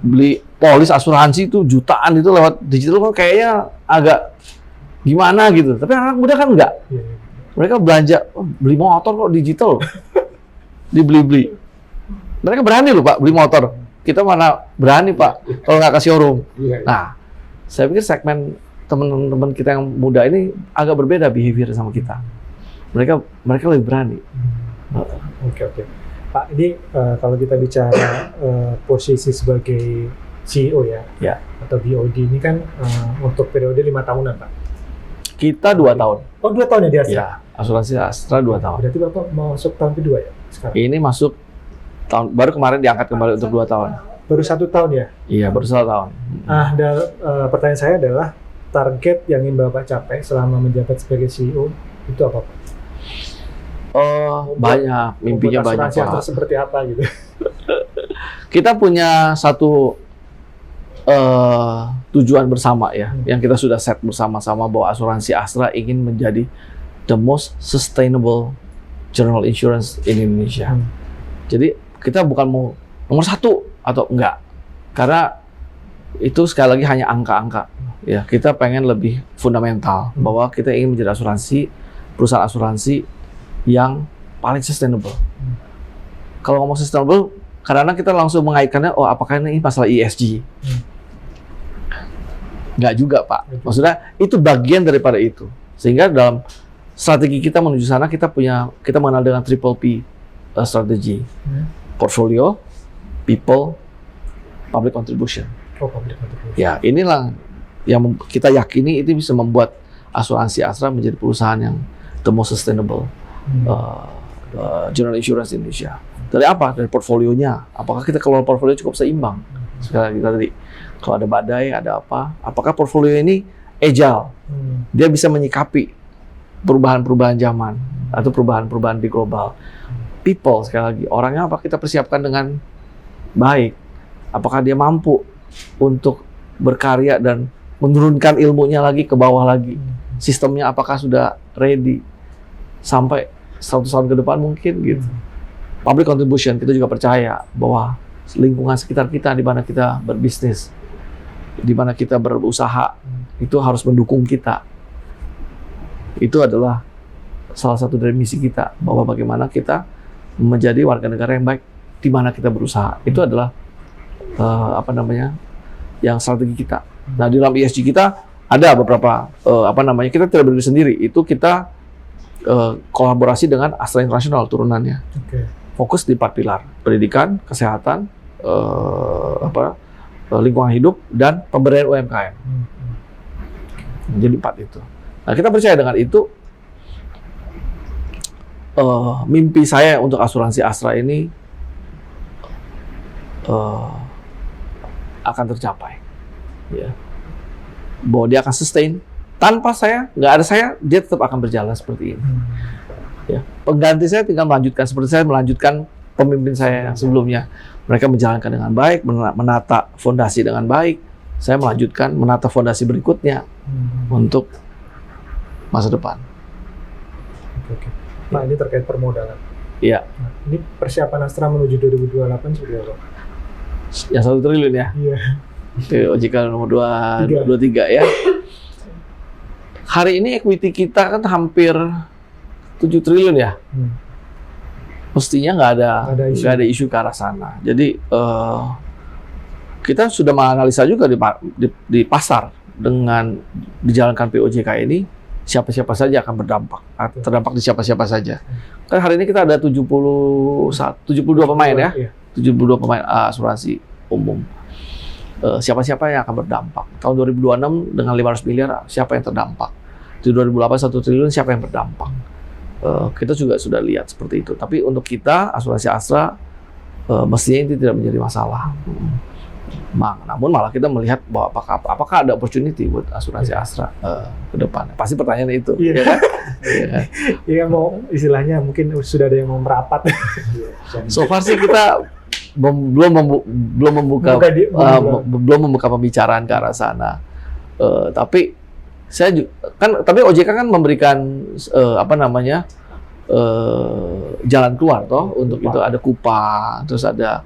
beli polis asuransi itu jutaan itu lewat digital kan kayaknya agak gimana gitu. Tapi anak muda kan enggak. Iya. Mereka belanja, beli motor kok digital. Dibeli-beli. Mereka berani loh Pak beli motor. Kita mana berani Pak kalau nggak ke showroom. Nah, saya pikir segmen teman-teman kita yang muda ini agak berbeda behavior sama kita. Mereka lebih berani. Oke. Pak, ini kalau kita bicara posisi sebagai CEO ya, atau BOD ini kan untuk periode 5 tahunan Pak. Kita 2 tahun. Oh 2 tahun ya di Astra? Ya, asuransi Astra 2 tahun. Berarti Bapak masuk tahun kedua ya sekarang? Ini masuk baru kemarin diangkat kembali untuk 2 tahun. Baru 1 tahun ya? Iya, baru 1 tahun. Pertanyaan saya adalah target yang ingin Bapak capai selama menjabat sebagai CEO itu apa Pak? Banyak, mimpinya banyak Pak. Seperti apa gitu? Kita punya satu tujuan bersama ya, yang kita sudah set bersama-sama bahwa asuransi Astra ingin menjadi the most sustainable general insurance in Indonesia. Jadi kita bukan mau nomor 1 atau enggak, karena itu sekali lagi hanya angka-angka. Ya, kita pengen lebih fundamental bahwa kita ingin menjadi perusahaan asuransi yang paling sustainable. Kalau ngomong sustainable, karena kita langsung mengaitkannya, oh apakah ini masalah ESG? Nggak juga Pak. Maksudnya itu bagian daripada itu. Sehingga dalam strategi kita menuju sana kita mengenal dengan triple P strategi, portfolio, people, public contribution. Oh, public contribution. Ya, inilah yang kita yakini itu bisa membuat asuransi Astra menjadi perusahaan yang the most sustainable general insurance di Indonesia. Dari apa? Dari portfolionya. Apakah kita kelola portfolio cukup seimbang? Sekali lagi tadi, kalau ada badai, ada apa? Apakah portfolio ini agile? Dia bisa menyikapi perubahan-perubahan zaman atau perubahan-perubahan di global. People, sekali lagi, orangnya apa kita persiapkan dengan baik? Apakah dia mampu untuk berkarya dan menurunkan ilmunya lagi ke bawah lagi? Sistemnya apakah sudah ready sampai 100 tahun ke depan mungkin gitu. Public contribution, kita juga percaya bahwa lingkungan sekitar kita di mana kita berbisnis, di mana kita berusaha, itu harus mendukung kita. Itu adalah salah satu dari misi kita, bahwa bagaimana kita menjadi warga negara yang baik di mana kita berusaha. Itu adalah yang strategi kita. Nah, di dalam ESG kita ada beberapa kita tidak berdiri sendiri. Itu kita kolaborasi dengan Astra International turunannya. Fokus di 4 pilar: pendidikan, kesehatan, lingkungan hidup, dan pemberdayaan UMKM. Jadi 4 itu. Nah, kita percaya dengan itu, mimpi saya untuk asuransi Astra ini akan tercapai. Ya. Bahwa dia akan sustain. Tanpa saya, nggak ada saya, dia tetap akan berjalan seperti ini. Ya. Pengganti saya tinggal melanjutkan seperti saya melanjutkan pemimpin saya yang sebelumnya. Mereka menjalankan dengan baik, menata fondasi dengan baik. Saya melanjutkan menata fondasi berikutnya untuk masa depan. Oke. Nah, ini terkait permodalan. Iya. Nah, ini persiapan Astra menuju 2028 seperti apa? Yang 1 triliun ya? Iya. OJK nomor 23 ya. Hari ini equity kita kan hampir 7 triliun ya. Mestinya nggak ada isu ke arah sana. Jadi kita sudah menganalisa juga di pasar dengan dijalankan POJK ini, siapa-siapa saja akan terdampak di siapa-siapa saja. Kan hari ini kita ada 72 pemain ya, 72 pemain asuransi umum. Siapa-siapa yang akan berdampak. Tahun 2026 dengan 500 miliar, siapa yang terdampak? Di 2008 1 triliun, siapa yang berdampak? Kita juga sudah lihat seperti itu. Tapi untuk kita, asuransi Astra, mestinya ini tidak menjadi masalah. Namun malah kita melihat bahwa apakah ada opportunity buat asuransi Astra ke depan. Pasti pertanyaannya itu. Iya. Ya kan? Iya, mau istilahnya mungkin sudah ada yang mau merapat. So far sih kita belum membuka pembicaraan ke arah sana. Tapi tapi OJK kan memberikan jalan keluar toh untuk itu, ada KUPA, terus ada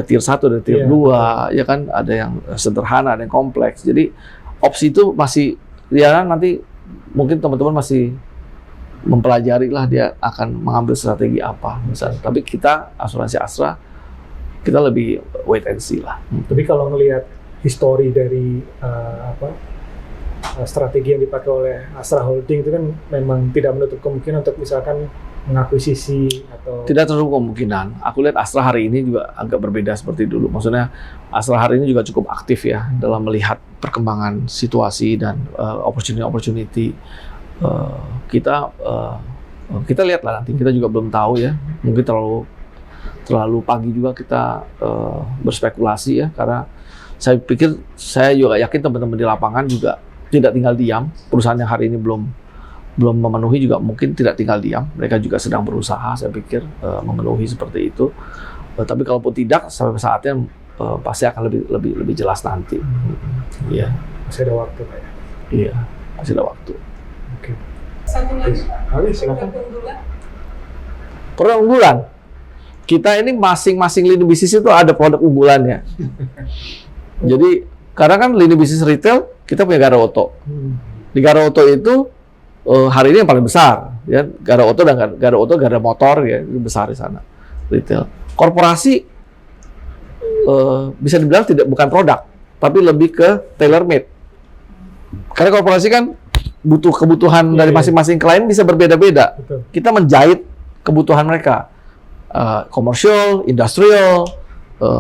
tier 1, ada tier 2, ya kan, ada yang sederhana, ada yang kompleks. Jadi opsi itu masih nanti mungkin teman-teman masih mempelajari lah dia akan mengambil strategi apa misalnya. Tapi kita asuransi Astra kita lebih wait and see lah. Tapi kalau ngelihat histori dari strategi yang dipakai oleh Astra Holding itu kan memang tidak menutup kemungkinan untuk misalkan mengakuisisi atau tidak terlalu kemungkinan. Aku lihat Astra hari ini juga agak berbeda seperti dulu. Maksudnya Astra hari ini juga cukup aktif ya dalam melihat perkembangan situasi dan opportunity. Kita lihatlah nanti. Kita juga belum tahu ya. Mungkin terlalu pagi juga kita berspekulasi ya, karena saya pikir, saya juga yakin teman-teman di lapangan juga tidak tinggal diam. Perusahaan yang hari ini belum memenuhi juga mungkin tidak tinggal diam. Mereka juga sedang berusaha, saya pikir, memenuhi seperti itu. Tapi kalaupun tidak, sampai saatnya pasti akan lebih jelas nanti. Iya. Masih ada waktu, Pak ya? Iya, masih ada waktu. Oke. Satu lagi, silakan. Produk unggulan. Kita ini masing-masing lini bisnis itu ada produk unggulannya. Jadi, karena kan lini bisnis retail, kita punya Gara Auto. Di Gara Auto itu hari ini yang paling besar, ya, Gara Auto dan Gara Motor ya, itu besar di sana. Retail. Korporasi bisa dibilang bukan produk, tapi lebih ke tailor made. Karena korporasi kan butuh kebutuhan dari masing-masing klien bisa berbeda-beda. Betul. Kita menjahit kebutuhan mereka. komersial, industrial,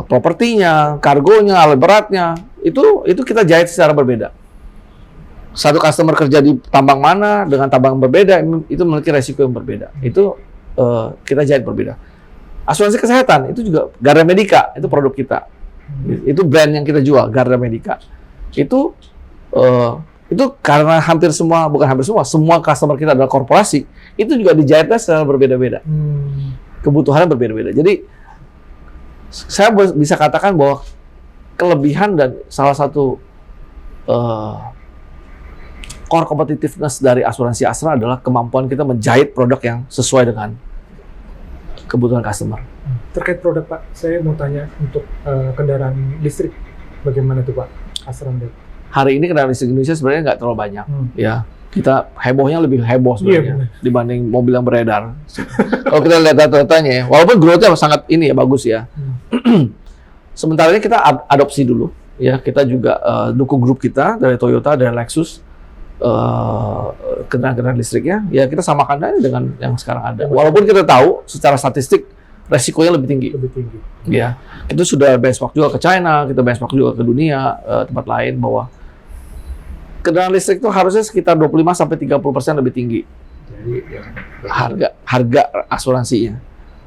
propertinya, kargonya, alat beratnya, itu kita jahit secara berbeda. Satu customer kerja di tambang mana dengan tambang berbeda, itu memiliki resiko yang berbeda. Itu kita jahit berbeda. Asuransi kesehatan itu juga Garda Medica, itu produk kita. Itu brand yang kita jual, Garda Medica. Itu karena bukan hampir semua customer kita adalah korporasi, itu juga dijahitnya secara berbeda-beda. Kebutuhannya berbeda-beda. Jadi saya bisa katakan bahwa kelebihan dan salah satu core competitiveness dari asuransi Astra adalah kemampuan kita menjahit produk yang sesuai dengan kebutuhan customer. Terkait produk Pak, saya mau tanya untuk kendaraan listrik, bagaimana tuh Pak Astra melihat? Hari ini kendaraan listrik Indonesia sebenarnya nggak terlalu banyak, ya. Kita hebohnya lebih heboh sebenarnya dibanding mobil yang beredar. Kalau kita lihat data-datanya, walaupun growth-nya sangat bagus ya. Sementara ini kita adopsi dulu, ya. Kita juga dukung grup kita dari Toyota, dari Lexus, kendaraan listriknya, ya kita samakan aja dengan yang sekarang ada. Walaupun kita tahu secara statistik resikonya lebih tinggi. Ya, itu sudah benchmark juga ke China, kita benchmark juga ke dunia, tempat lain bahwa kendaraan listrik itu harusnya sekitar 25-30% lebih tinggi harga asuransinya,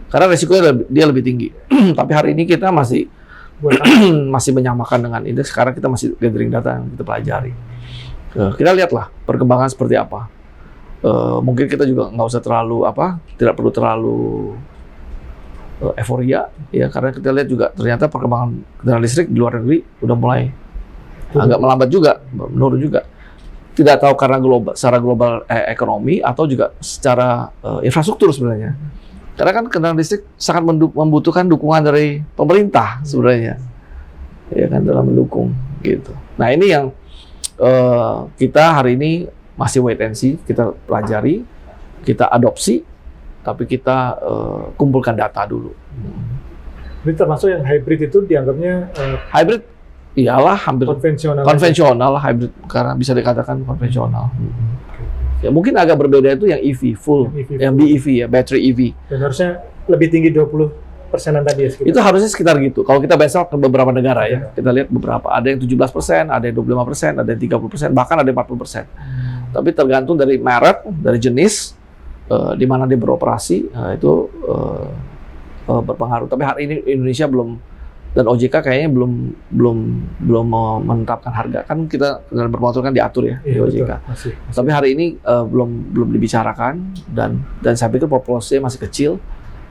karena resikonya dia lebih tinggi. Tapi hari ini kita masih menyamakan dengan ini. Sekarang kita masih gathering data yang kita pelajari. Kita lihatlah perkembangan seperti apa. Mungkin kita juga nggak usah tidak perlu terlalu euforia, ya, karena kita lihat juga ternyata perkembangan kendaraan listrik di luar negeri udah mulai agak melambat juga, menurun juga. Tidak tahu karena secara global ekonomi atau juga secara infrastruktur sebenarnya. Karena kan kendaraan listrik sangat membutuhkan dukungan dari pemerintah sebenarnya, ya kan, dalam mendukung gitu. Nah ini yang kita hari ini masih wait and see, kita pelajari, kita adopsi, tapi kita kumpulkan data dulu. Ini termasuk yang hybrid itu dianggapnya hybrid, iyalah hampir konvensional hybrid, karena bisa dikatakan konvensional. Ya mungkin agak berbeda itu yang EV full, yang BEV ya, battery EV. Dan harusnya lebih tinggi 20%-an tadi ya. Itu harusnya sekitar gitu. Kalau kita benchmark ke beberapa negara ya, kita lihat beberapa, ada yang 17%, ada yang 25%, ada yang 30%, bahkan ada yang 40%. Tapi tergantung dari merek, dari jenis, di mana dia beroperasi, itu berpengaruh. Tapi hari ini Indonesia belum, dan OJK kayaknya belum menetapkan harga. Kan kita dalam bermotor kan diatur ya, di OJK. Masih. Tapi hari ini belum dibicarakan, dan saya pikir populasinya masih kecil,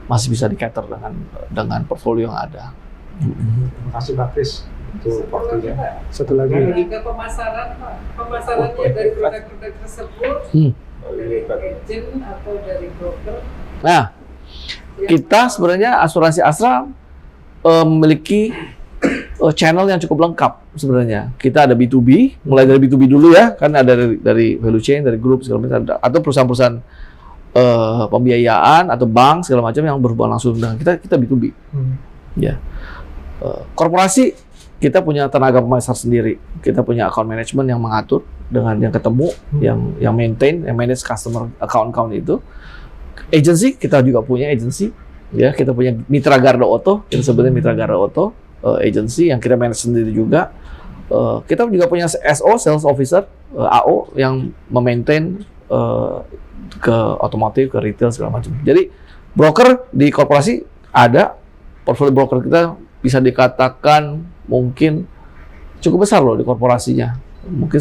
masih bisa di-cater dengan portfolio yang ada. Terima kasih Pak Kris untuk waktunya. Satu lagi. Logika pemasaran, Pak. Pemasarannya dari produk-produk tersebut, dari agent atau dari broker. Nah, kita sebenarnya asuransi Astra memiliki channel yang cukup lengkap sebenarnya. Kita ada B2B, mulai dari B2B dulu ya, kan ada dari value chain, dari grup segala macam, atau perusahaan-perusahaan pembiayaan atau bank segala macam yang berhubungan langsung dengan kita B2B. Ya. Korporasi kita punya tenaga pemasar sendiri. Kita punya account management yang mengatur dengan yang ketemu, yang maintain, yang manage customer account itu. Agency kita juga punya agency. Ya, kita punya Mitra Garda Auto, kita sebutnya Mitra Garda Auto, agency yang kita manage sendiri juga. Kita juga punya SO, Sales Officer, AO, yang memaintain ke otomotif, ke retail, segala macam. Jadi, broker di korporasi ada, portfolio broker kita bisa dikatakan mungkin cukup besar loh di korporasinya. Mungkin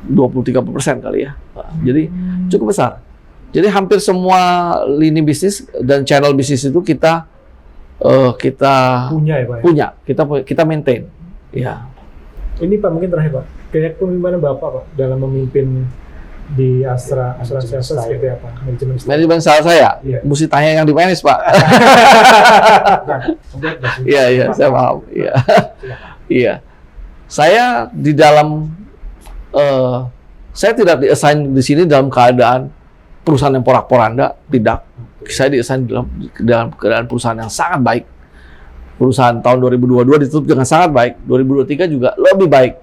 20-30% kali ya. Jadi, cukup besar. Jadi hampir semua lini bisnis dan channel bisnis itu kita punya ya Pak. Kita maintain. Ya. Ini Pak mungkin terakhir Pak. Kayak kepemimpinan Bapak Pak dalam memimpin di asuransi seperti apa? Manajemen saya. Iya. Mesti tanya yang di manage Pak. Iya, saya paham. Iya. Iya. Saya di dalam saya tidak di-assign di sini dalam keadaan perusahaan yang porak-poranda, tidak. Saya di-assign dalam keadaan perusahaan yang sangat baik. Perusahaan tahun 2022 ditutup dengan sangat baik, 2023 juga lebih baik.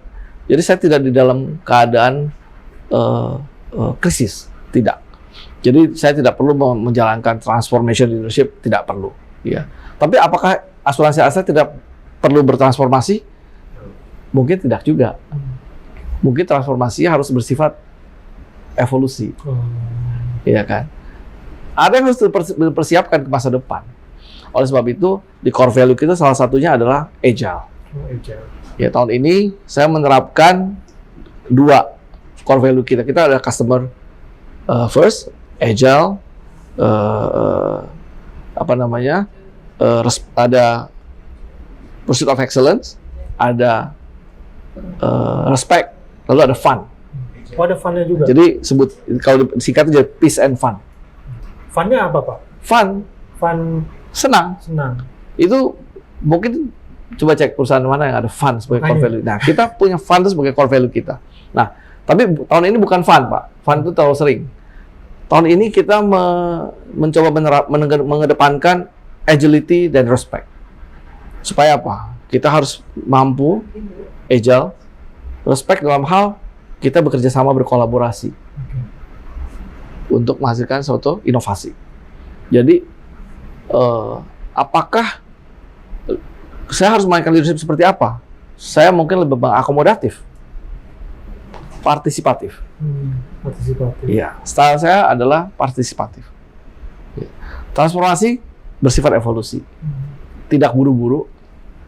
Jadi saya tidak di dalam keadaan krisis, tidak. Jadi saya tidak perlu menjalankan transformation leadership, tidak perlu. Ya. Tapi apakah asuransi Astra tidak perlu bertransformasi? Mungkin tidak juga. Mungkin transformasi harus bersifat evolusi, ya kan? Ada yang harus dipersiapkan ke masa depan. Oleh sebab itu, di core value kita salah satunya adalah agile. Ya, tahun ini saya menerapkan 2 core value kita. Kita ada customer first, agile, ada pursuit of excellence, ada respect, lalu ada fun. Oh, ada fun-nya juga. Jadi kalau disingkat aja peace and fun. Fun-nya apa, Pak? Fun, senang. Itu mungkin coba cek perusahaan mana yang ada fun sebagai core value. Nah, kita punya fun itu sebagai core value kita. Nah, tapi tahun ini bukan fun, Pak. Fun itu terlalu sering. Tahun ini kita mencoba mengedepankan agility dan respect. Supaya apa? Kita harus mampu agile, respect dalam hal kita bekerja sama, berkolaborasi untuk menghasilkan suatu inovasi. Jadi, apakah saya harus mainkan leadership seperti apa? Saya mungkin lebih akomodatif, partisipatif. Iya, style saya adalah partisipatif. Transformasi bersifat evolusi, tidak buru-buru,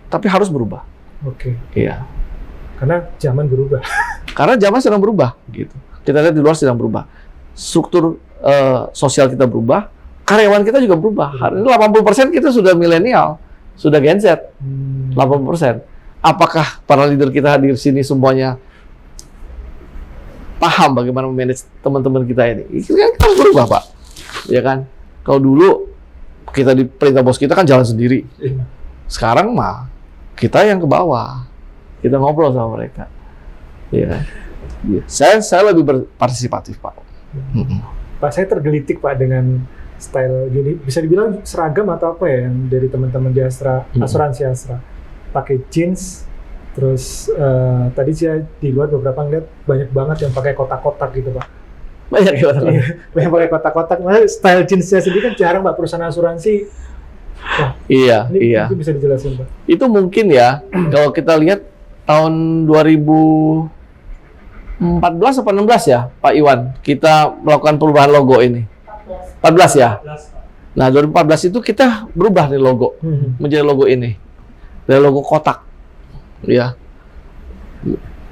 tapi harus berubah. Iya. Karena zaman berubah. Karena zaman sedang berubah, gitu. Kita lihat di luar sedang berubah. Struktur sosial kita berubah, karyawan kita juga berubah. Hari ini 80% kita sudah milenial, sudah Gen Z. 80%. Apakah para leader kita hadir sini semuanya paham bagaimana memanage teman-teman kita ini? Itu kan kita harus berubah, Pak. Ya kan? Kalau dulu kita diperintah bos kita kan jalan sendiri. Sekarang mah kita yang ke bawah. Kita ngobrol sama mereka. Ya. Saya lebih berpartisipatif, Pak. Pak, saya tergelitik, Pak, dengan style gini. Bisa dibilang seragam atau apa ya yang dari teman-teman di asuransi Astra. Pakai jeans, terus tadi saya di luar beberapa ngeliat banyak banget yang pakai kotak-kotak gitu, Pak. Banyak ya, Pak. Banyak pakai kotak-kotak. Malah style jeansnya sendiri kan jarang, Pak, perusahaan asuransi. Wah, iya. Itu bisa dijelasin, Pak. Itu mungkin ya, kalau kita lihat tahun 2014 atau 16 ya, Pak Iwan, kita melakukan perubahan logo ini. 14 ya? Nah, 2014 itu kita berubah nih logo, menjadi logo ini. Dari logo kotak. Ya.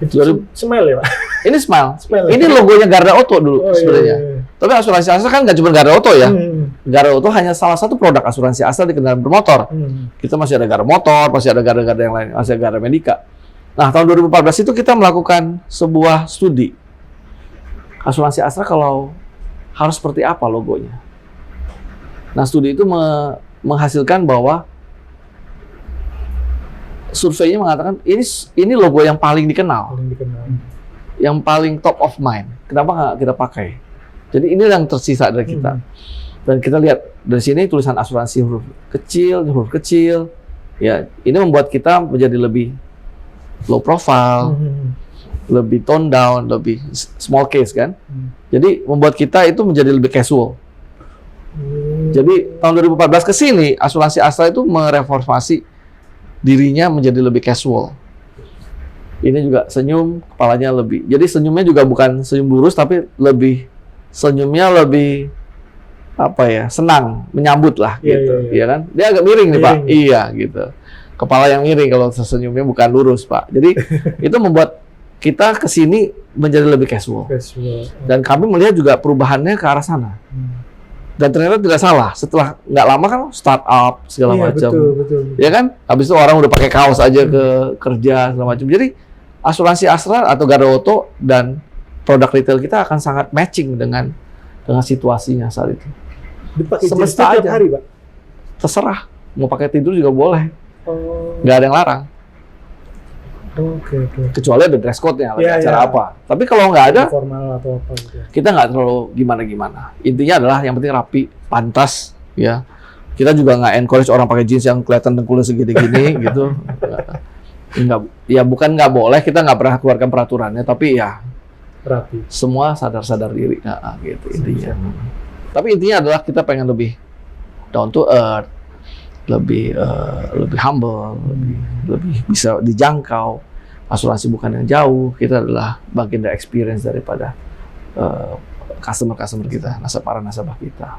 Itu Smile ya, Pak? Ini Smile. Smile. Ini logonya Garda Auto dulu sebenarnya. Iya. Tapi asuransi Astra kan nggak cuma Garda Auto ya. Garda Auto hanya salah satu produk asuransi Astra di kendaraan bermotor. Kita masih ada Garda Motor, masih ada Garda-Garda yang lain, masih ada Garda Medika. Nah, tahun 2014 itu kita melakukan sebuah studi. Asuransi Astra kalau harus seperti apa logonya. Nah, studi itu menghasilkan bahwa surveinya mengatakan ini logo yang paling dikenal. Yang paling top of mind. Kenapa nggak kita pakai? Jadi ini yang tersisa dari kita. Dan kita lihat dari sini tulisan asuransi huruf kecil. Ya, ini membuat kita menjadi lebih low profile, lebih tone down, lebih small case kan. Jadi membuat kita itu menjadi lebih casual. Jadi tahun 2014 ke sini asuransi Astra itu mereformasi dirinya menjadi lebih casual. Ini juga senyum, kepalanya lebih. Jadi senyumnya juga bukan senyum lurus, tapi senyumnya lebih apa ya, senang, menyambut lah gitu, iya kan? Dia agak miring nih, Pak. Iya gitu. Kepala yang miring kalau senyumnya bukan lurus, Pak. Jadi itu membuat kita ke sini menjadi lebih casual. Dan kami melihat juga perubahannya ke arah sana. Dan ternyata tidak salah. Setelah nggak lama kan startup segala macam, betul. ya kan? Habis itu orang udah pakai kaos aja ke kerja segala macam. Jadi asuransi Astra atau Garda Auto dan produk retail kita akan sangat matching dengan situasinya saat itu. Dipakai semesta aja, hari, Pak. Terserah. Mau pakai tidur juga boleh. Nggak ada yang larang. Oke. Kecuali ada dress code-nya, Iya, acara apa. Tapi kalau nggak ada, formal atau apa gitu. Kita nggak terlalu gimana-gimana. Intinya adalah yang penting rapi, pantas, ya. Kita juga nggak encourage orang pakai jeans yang kelihatan dengkulnya segini-gini, gitu. Nggak, ya bukan nggak boleh, kita nggak pernah keluarkan peraturannya, tapi ya rapi. Semua sadar diri, gitu intinya. Tapi intinya adalah kita pengen lebih down to earth, lebih humble, lebih bisa dijangkau. Asuransi bukan yang jauh, kita adalah bagian dari experience daripada customer kita, para nasabah kita.